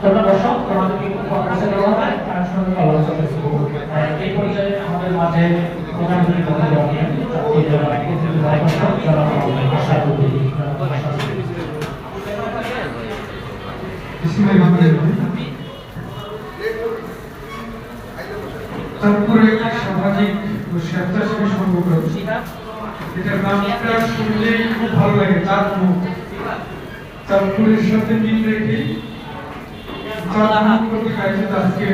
তোমরা বসো, তোমাদেরকে বসে দেওয়া হয় তার সঙ্গে আলোচনা করবো। এই পর্যায়ে আমাদের মাঝে প্রধানমন্ত্রী মহোদয় তারপরে সামাজিক ও স্বেচ্ছাসেবী সংগঠন, এটার নামটা শুনলেই খুব ভালো লাগে। চাঁদপুরের সাথে মিল রেখে আজকে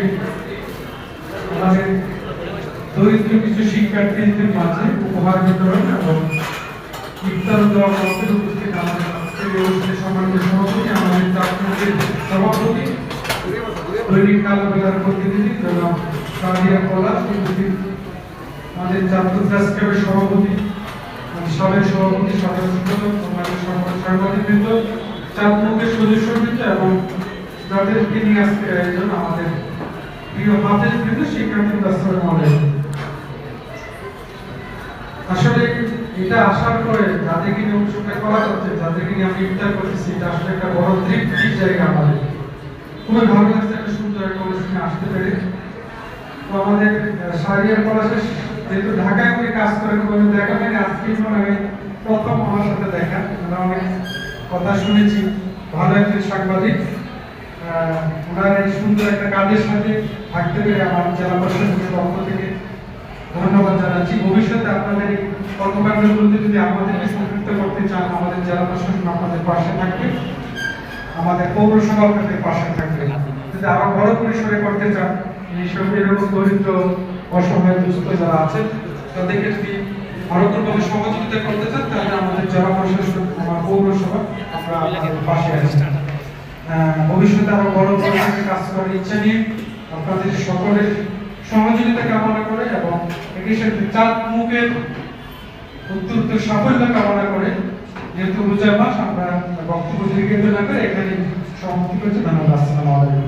আমাদের দরিদ্র কিছু শিক্ষার্থীদের মাঝে উপহার বিতরণ এবং ইফতার দেওয়া মঞ্চে উপস্থিত আমাদের অনুষ্ঠানে সম্মানিত সভাপতি, আমাদের চাঁদপুরের সভাপতি, দৈনিক কালো বাজার প্রতিনিধি জনাব কাদিয়া পলাশ, আমাদের চাঁদপুর প্রেস ক্লাবের সভাপতি, সাবেক সভাপতি, সাধারণ সম্পাদক, আমাদের সাংবাদিকবৃন্দ, চাঁদপুরের সদস্যবৃন্দ এবং যাদেরকে নিয়ে আজকে আয়োজন আমাদের প্রিয় হাফেজবৃন্দ, শিক্ষার্থীবৃন্দ, আসসালামু আলাইকুম। আসলে এটা আসার পরে যাদেরকে নিয়ে অনুষ্ঠানটা করা হচ্ছে, যাদেরকে নিয়ে আমি ইফতার করতেছি, এটা আসলে একটা বড় তৃপ্তির জায়গা আমাদের। খুবই ভালো লাগছে একটা সুন্দর একটা অনুষ্ঠানে আসতে পেরে। তো আমাদের শাহরিয়ার পলাশের যেহেতু ঢাকায় উনি কাজ করেন, কোনো দেখা হয়নি, আজকেই মনে হয় প্রথম আমার সাথে দেখা। আমরা অনেক কথা শুনেছি, ভালো একজন সাংবাদিক, ওনার এই সুন্দর একটা কাজের সাথে থাকতে পেরে আমার জেলা প্রশাসনের পক্ষ থেকে ধন্যবাদ জানাচ্ছি। ভবিষ্যতে আপনাদের এই কর্মকাণ্ডগুলোতে যদি আমাদেরকে সম্পৃক্ত করতে চান, আমাদের জেলা প্রশাসন আপনাদের পাশে থাকবে, আমাদের পৌরসভা আপনাদের পাশে থাকবে। যদি আরো বড় পরিসরে করতে চান, এইসব এরকম দরিদ্র অসহায় দুস্থ যারা আছেন তাদেরকে যদি আরো কোনোভাবে সহযোগিতা করতে চান, তাহলে আমাদের জেলা প্রশাসন, আমার পৌরসভা, আমরা আপনাদের পাশে আছি। ভবিষ্যতে আরো বড় পরিসরে কাজ করার ইচ্ছা নিয়ে আপনাদের সকলের সহযোগিতা কামনা করে এবং একই সাথে চাঁদমুখের উত্তর সাফল্য কামনা করে, যেহেতু রোজার মাস, আমরা বক্তব্য দীর্ঘায়িত না করে এখানে সমাপ্তি করছি। ধন্যবাদ। আসসালামু আলাইকুম।